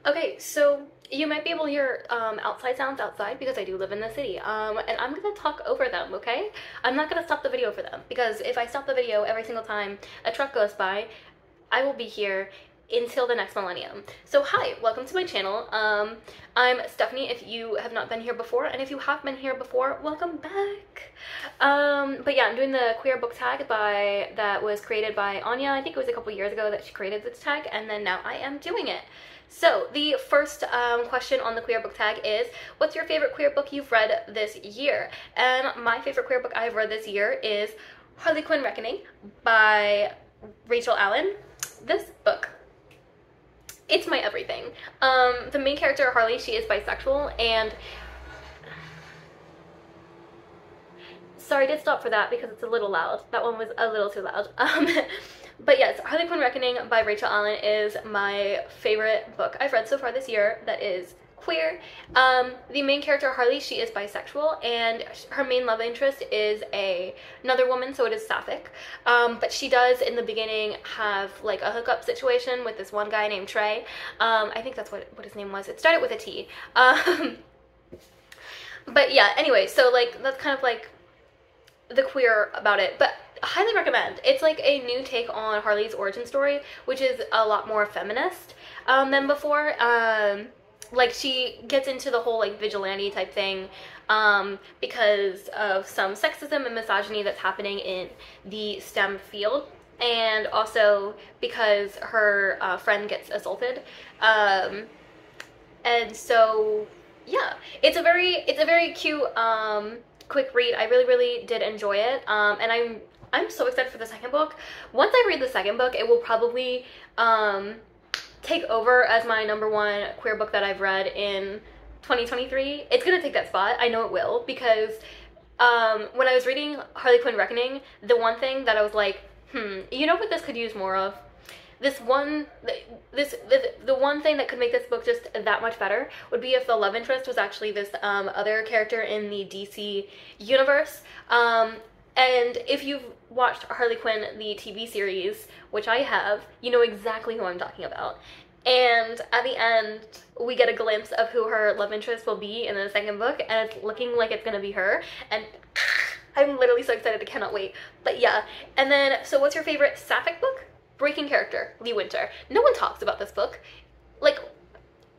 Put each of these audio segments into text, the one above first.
Okay, so you might be able to hear outside sounds outside because I do live in the city. And I'm gonna talk over them, okay? I'm not gonna stop the video for them because if I stop the video every single time a truck goes by, I will be here until the next millennium. So hi, welcome to my channel. I'm Stephanie if you have not been here before, and if you have been here before, welcome back. But yeah, I'm doing the queer book tag that was created by Anya. I think it was a couple years ago that she created this tag, and then now I am doing it. So the first question on the queer book tag is, what's your favorite queer book you've read this year? And my favorite queer book I've read this year is Harley Quinn Reckoning by Rachel Allen. This book, it's my everything. The main character, Harley, she is bisexual, and sorry, I did stop for that because it's a little loud. That one was a little too loud. But yes, Harley Quinn Reckoning by Rachel Allen is my favorite book I've read so far this year that is queer. The main character, Harley, she is bisexual, and her main love interest is another woman, so it is sapphic. But she does, in the beginning, have like a hookup situation with this one guy named Trey. I think that's what his name was. It started with a T. But yeah, anyway, so like that's kind of like the queer about it, but highly recommend. It's like a new take on Harley's origin story, which is a lot more feminist than before. Like she gets into the whole like vigilante type thing because of some sexism and misogyny that's happening in the STEM field, and also because her friend gets assaulted. And so yeah, it's a very cute quick read. I really did enjoy it, and I'm so excited for the second book. Once I read the second book, it will probably take over as my #1 queer book that I've read in 2023. It's gonna take that spot. I know it will, because when I was reading Harley Quinn Reckoning, the one thing that I was like, you know what this could use more of? The one thing that could make this book just that much better would be if the love interest was actually this other character in the DC universe. And if you've watched Harley Quinn, the TV series, which I have, you know exactly who I'm talking about. And at the end, we get a glimpse of who her love interest will be in the second book, and it's looking like it's gonna be her. And I'm literally so excited, I cannot wait. But yeah, and then, so what's your favorite sapphic book? Breaking character, Lee Winter. No one talks about this book. Like,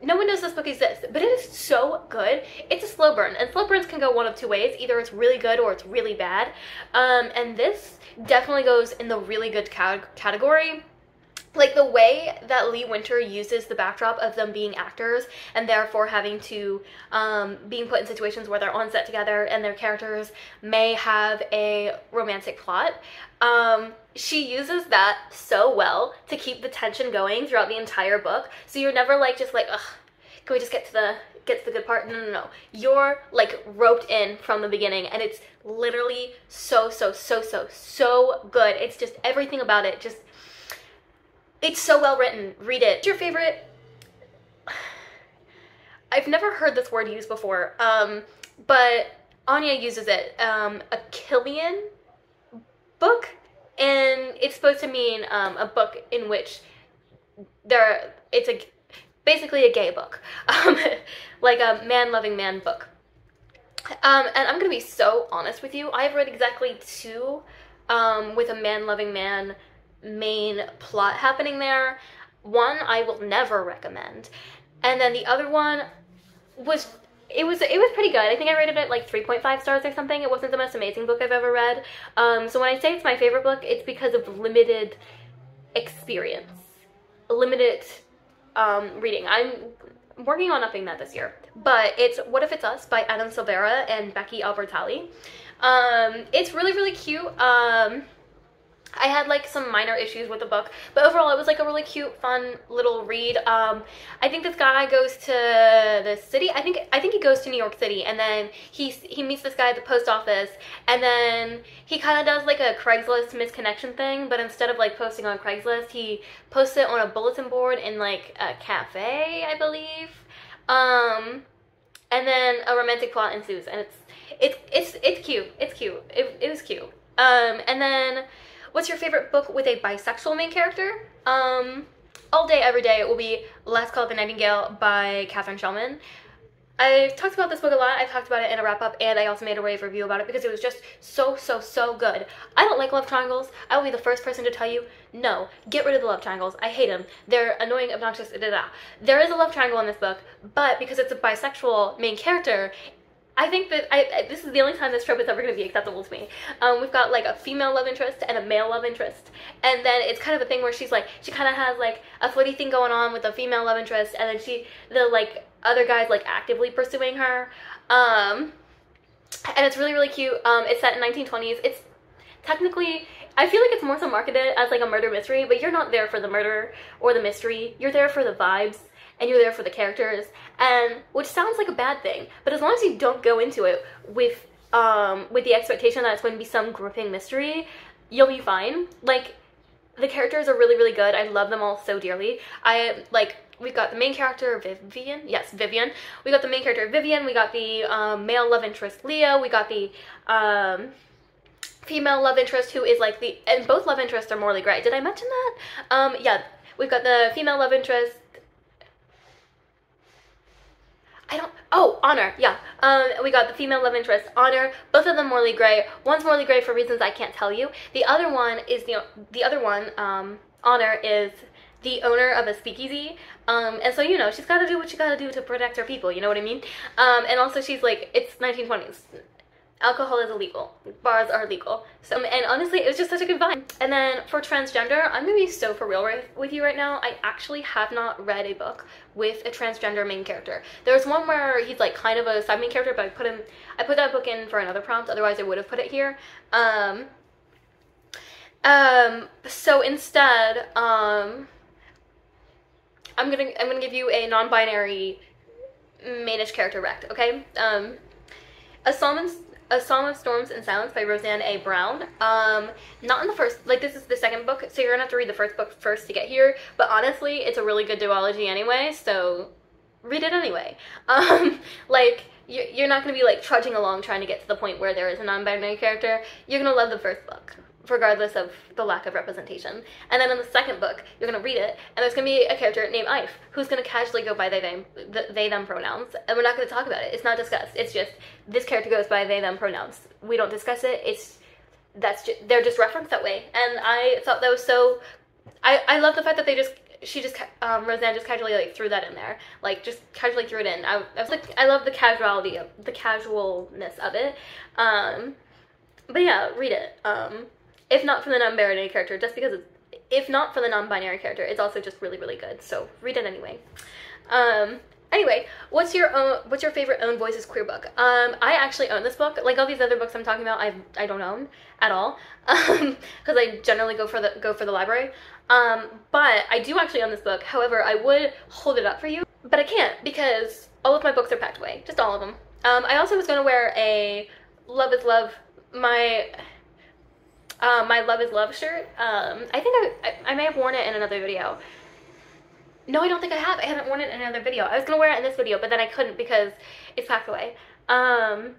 no one knows this book exists, but it is so good. It's a slow burn, and slow burns can go one of two ways. Either it's really good or it's really bad. And this definitely goes in the really good category. Like, the way that Lee Winter uses the backdrop of them being actors and therefore having to, being put in situations where they're on set together and their characters may have a romantic plot. She uses that so well to keep the tension going throughout the entire book. So you're never like, just like, ugh, can we just get to the good part? No. You're like roped in from the beginning, and it's literally so good. It's just everything about it. Just, it's so well written. Read it. What's your favorite? I've never heard this word used before, but Anya uses it. Achillean book, and it's supposed to mean a book in which it's basically a gay book, like a man-loving man book. And I'm gonna be so honest with you. I've read exactly 2 with a man-loving man main plot happening there. One I will never recommend, and then the other one was it was pretty good. I think I rated it like 3.5 stars or something. It wasn't the most amazing book I've ever read. So when I say it's my favorite book, it's because of limited experience, limited reading. I'm working on upping that this year, but it's What If It's Us by Adam Silvera and Becky Albertalli. It's really cute. I had like some minor issues with the book, but overall it was like a really cute, fun little read. I think this guy goes to the city. I think he goes to New York City, and then he meets this guy at the post office, and then he kind of does like a Craigslist misconnection thing, but instead of like posting on Craigslist, he posts it on a bulletin board in like a cafe, I believe. And then a romantic plot ensues, and it's cute. It's cute. It was cute. And then, what's your favorite book with a bisexual main character? all day, every day will be Last Call of the Nightingale by Catherine Shellman. I've talked about this book a lot. I've talked about it in a wrap-up, and I also made a rave review about it because it was just so, so, so good. I don't like love triangles. I will be the first person to tell you, no, get rid of the love triangles. I hate them. They're annoying, obnoxious, da-da-da. There is a love triangle in this book, but because it's a bisexual main character, I think that this is the only time this trope is ever going to be acceptable to me. We've got like a female love interest and a male love interest, and then it's kind of a thing where she kind of has like a flirty thing going on with a female love interest, and then the like other guy's like actively pursuing her, and it's really, really cute. It's set in 1920s. It's technically, I feel like it's more so marketed as like a murder mystery, but you're not there for the murder or the mystery. You're there for the vibes. And you're there for the characters, and which sounds like a bad thing, but as long as you don't go into it with the expectation that it's going to be some gripping mystery, you'll be fine. Like, the characters are really, really good. I love them all so dearly. We've got the main character, Vivian. Yes, Vivian. We got the main character, Vivian. We got the male love interest, Leo. We got the female love interest, who is like and both love interests are Morley Gray. Did I mention that? Yeah, we've got the female love interest. Honor, yeah. We got the female love interest, Honor, both of them Morley Gray. One's Morley Gray for reasons I can't tell you. The other one is, Honor is the owner of a speakeasy, and so, you know, she's gotta do what she gotta do to protect her people, you know what I mean? And also she's like, it's 1920s. Alcohol is illegal. Bars are legal. So, and honestly, it was just such a good vibe. And then for Transgender, I'm gonna be so for real with you right now. I actually have not read a book with a transgender main character. There's one where he's like kind of a side main character, but I put that book in for another prompt. Otherwise, I would have put it here. So instead, I'm gonna give you a non-binary mainish character rect. Okay. A Song of Storms and Silence by Roseanne A. Brown. Not in the first, like, this is the second book, so you're gonna have to read the first book first to get here, but honestly, it's a really good duology anyway, so read it anyway. Like, you're not gonna be, like, trudging along trying to get to the point where there is a non-binary character. You're gonna love the first book, regardless of the lack of representation. And then in the second book, you're gonna read it, and there's gonna be a character named Ife, who's gonna casually go by they, them pronouns, and we're not gonna talk about it. It's not discussed. It's just, this character goes by they, them pronouns. We don't discuss it. They're just referenced that way. And I thought that was so, I love the fact that Roseanne just casually, like, threw that in there. Like, just casually threw it in. I was like, I love the casualness of it. But yeah, read it. If not for the non-binary character, just because if not for the non-binary character, it's also just really, really good. So read it anyway. Anyway, what's your favorite own voices queer book? I actually own this book. Like all these other books I'm talking about, I don't own at all, because I generally go for the library. But I do actually own this book. However, I would hold it up for you, but I can't because all of my books are packed away, just all of them. I also was gonna wear a Love is Love, my Love is Love shirt. I think I may have worn it in another video. No, I don't think I have. I haven't worn it in another video. I was gonna wear it in this video, but then I couldn't because it's packed away. So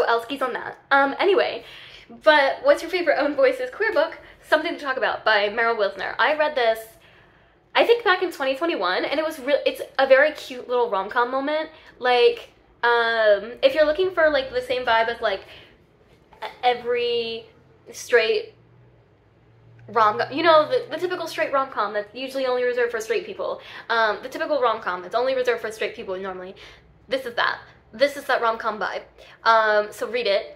Elski's on that. Anyway, but what's your favorite own voices queer book? Something to Talk About by Meryl Wilsner. I read this, I think back in 2021, and it's a very cute little rom-com moment. Like, if you're looking for like the same vibe as like every straight rom-com, you know, the typical straight rom-com that's usually only reserved for straight people. The typical rom-com that's only reserved for straight people normally. This is that rom-com vibe. So read it.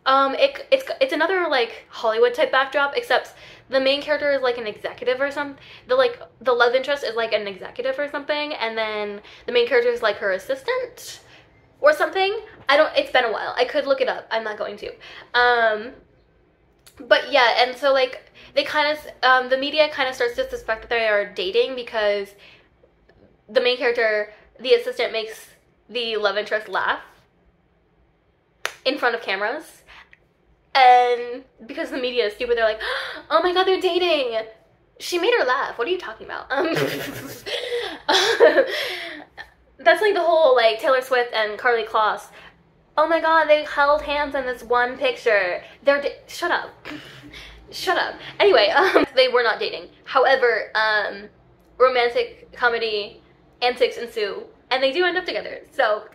It's another like Hollywood type backdrop, except the main character is like an executive or something. The love interest is like an executive or something, and then the main character is like her assistant or something. It's been a while. I could look it up. I'm not going to. But yeah, and so like they kind of, the media kind of starts to suspect that they are dating because the main character, the assistant, makes the love interest laugh in front of cameras. And because the media is stupid, they're like, oh my god, they're dating! She made her laugh. What are you talking about? That's like the whole like Taylor Swift and Carly Kloss. Oh my god, they held hands in this one picture. Shut up. Shut up. Anyway, they were not dating. However, romantic comedy antics ensue, and they do end up together. So,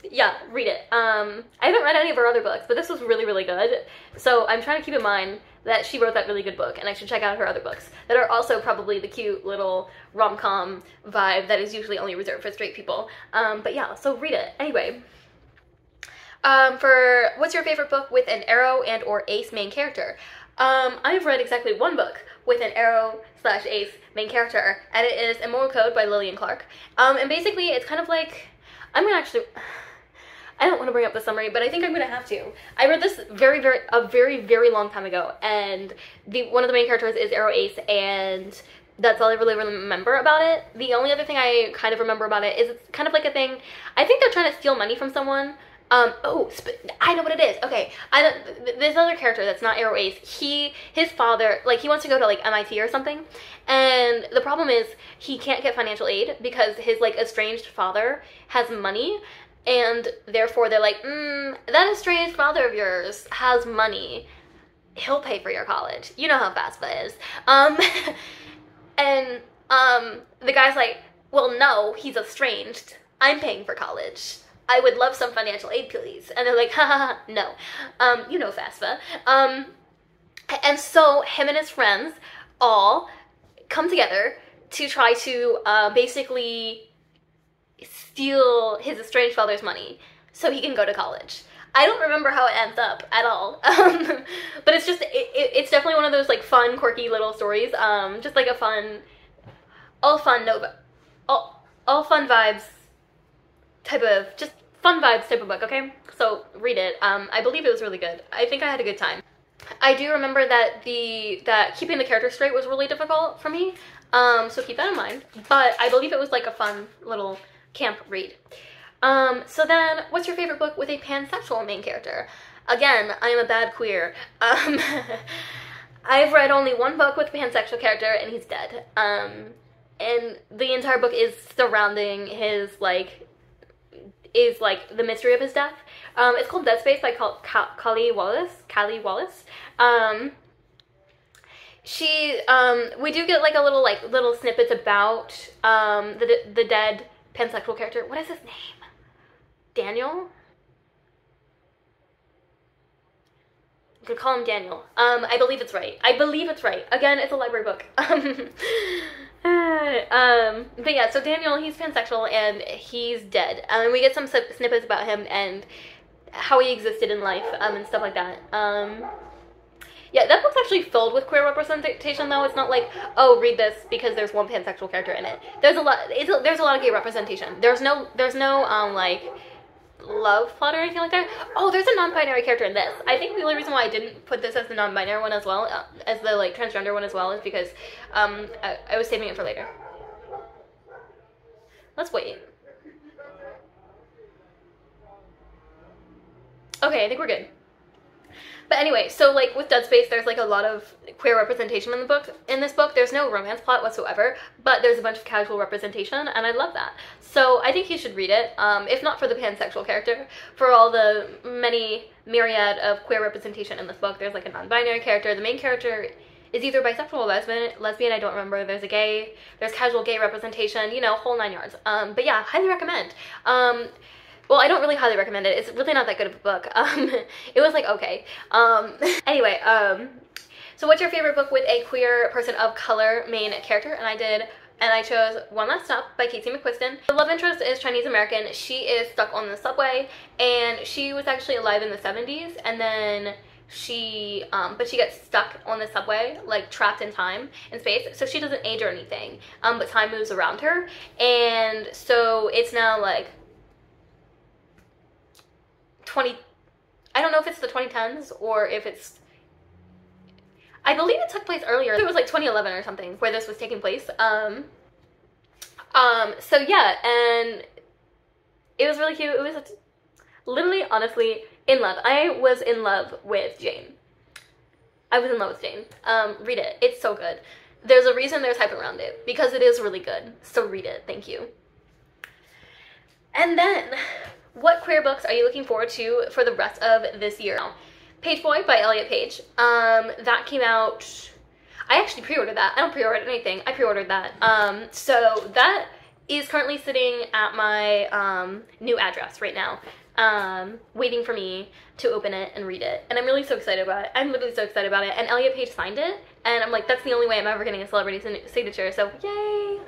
yeah, read it. I haven't read any of her other books, but this was really, really good. So I'm trying to keep in mind that she wrote that really good book, and I should check out her other books that are also probably the cute little rom-com vibe that is usually only reserved for straight people. But yeah, so read it. Anyway. For what's your favorite book with an arrow and or ace main character? I've read exactly one book with an arrow / ace main character, and it is Immoral Code by Lillian Clark. And basically it's kind of like, I don't want to bring up the summary, but I think I'm gonna have to. I read this a very long time ago, and one of the main characters is Arrow Ace, and that's all I really remember about it. The only other thing I kind of remember about it is it's kind of like a thing, I think they're trying to steal money from someone. I know what it is. Okay, this other character that's not Arrow Ace, his father, like, he wants to go to, like, MIT or something, and the problem is he can't get financial aid because his, like, estranged father has money, and therefore they're like, that estranged father of yours has money. He'll pay for your college. You know how FAFSA is. And the guy's like, well, no, he's estranged. I'm paying for college. I would love some financial aid, please. And they're like, ha, no. You know FAFSA. And so him and his friends all come together to try to basically steal his estranged father's money so he can go to college. I don't remember how it ends up at all. But it's just, it's definitely one of those, like, fun, quirky little stories. Just like a all fun vibes type of book, okay? So read it. I believe it was really good. I think I had a good time. I do remember that keeping the characters straight was really difficult for me. So keep that in mind. But I believe it was like a fun little camp read. So then, what's your favorite book with a pansexual main character? Again, I am a bad queer. I've read only one book with a pansexual character, and he's dead. And the entire book is surrounding his, the mystery of his death. It's called Dead Space by Callie Wallace. We do get, like, a little snippets about, the dead pansexual character. What is his name? Daniel? You could call him Daniel. I believe it's right. Again, it's a library book. But yeah, so Daniel, he's pansexual and he's dead. And we get some snippets about him and how he existed in life, and stuff like that. Yeah, that book's actually filled with queer representation, though. It's not like, oh, read this because there's one pansexual character in it. There's a lot of gay representation. There's no like, love plot or anything like that. Oh, there's a non-binary character in this. I think the only reason why I didn't put this as the non-binary one as well, as the, like, transgender one as well, is because, I was saving it for later. Let's wait. Okay, I think we're good. But anyway, so, like, with Dead Space, there's, like, a lot of queer representation in this book. There's no romance plot whatsoever, but there's a bunch of casual representation, and I love that. So I think you should read it, if not for the pansexual character, for all the many myriad of queer representation in this book. There's, like, a non-binary character. The main character is either bisexual or lesbian, I don't remember. There's casual gay representation, you know, whole 9 yards. But yeah, highly recommend. Well, I don't really highly recommend it. It's really not that good of a book. It was, like, okay. Anyway, so what's your favorite book with a queer person of color main character? And I chose One Last Stop by Casey McQuiston. The love interest is Chinese American. She is stuck on the subway, and she was actually alive in the 70s, and then but she gets stuck on the subway, like, trapped in time and space, so she doesn't age or anything, but time moves around her, and so it's now, like, I don't know if it's the 2010s or if it's, I believe it took place earlier. It was like 2011 or something where this was taking place. So yeah, and it was really cute. It was literally, honestly, in love. I was in love with Jane. Read it. It's so good. There's a reason there's hype around it, because it is really good. So read it. Thank you. And then, what queer books are you looking forward to for the rest of this year? Page Boy by Elliot Page. That came out, I actually pre-ordered that. I don't pre-order anything. I pre-ordered that. So that is currently sitting at my new address right now, waiting for me to open it and read it. And I'm really so excited about it. I'm literally so excited about it. And Elliot Page signed it, and I'm like, that's the only way I'm ever getting a celebrity signature, so yay!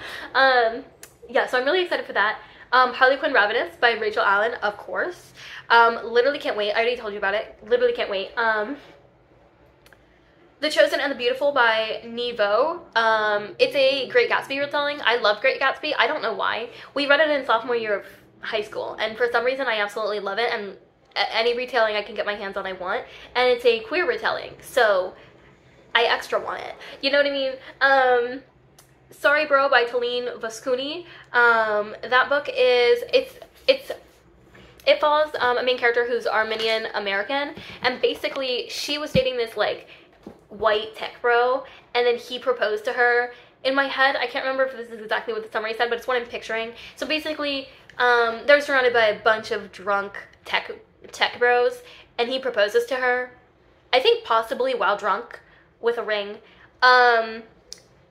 Yeah, so I'm really excited for that. Harley Quinn Ravenous by Rachel Allen, of course. Literally can't wait. I already told you about it. Literally can't wait. The Chosen and the Beautiful by Nevo. It's a Great Gatsby retelling. I love Great Gatsby. I don't know why. We read it in sophomore year of high school, and for some reason I absolutely love it, and any retelling I can get my hands on I want, and it's a queer retelling, so I extra want it. You know what I mean? Sorry Bro by Talene Vascuni. That book is, it follows a main character who's Armenian American, and basically she was dating this like white tech bro, and then he proposed to her. In my head, I can't remember if this is exactly what the summary said, but it's what I'm picturing. So basically, they're surrounded by a bunch of drunk tech bros, and he proposes to her, I think possibly while drunk, with a ring,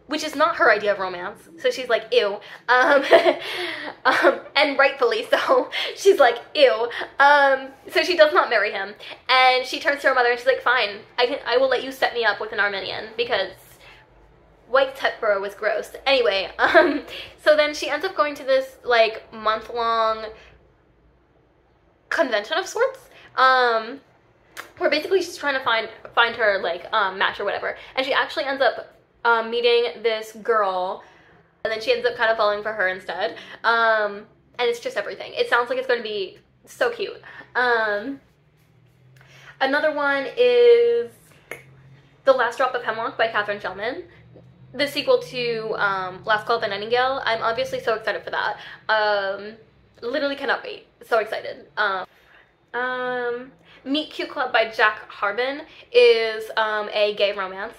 which is not her idea of romance, so she's like, ew, and rightfully so, she's like, ew, so she does not marry him, and she turns to her mother and she's like, fine, I will let you set me up with an Armenian, because white tech bro was gross. Anyway, so then she ends up going to this, like, month-long convention of sorts, where basically she's trying to find her, like, match or whatever, and she actually ends up meeting this girl, and then she ends up kind of falling for her instead, and it's just everything. It sounds like it's going to be so cute. Another one is The Last Drop of Hemlock by Catherine Shellman, the sequel to Last Call of the Nightingale. I'm obviously so excited for that. Literally cannot wait. So excited. Meet Cute Club by Jack Harbin is a gay romance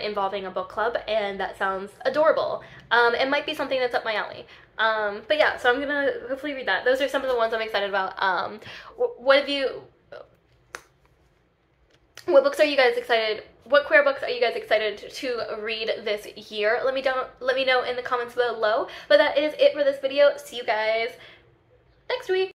involving a book club, and that sounds adorable. It might be something that's up my alley. But yeah, so I'm gonna hopefully read that. Those are some of the ones I'm excited about. What books are you guys excited? What queer books are you guys excited to read this year? Let me know in the comments below. But that is it for this video. See you guys next week.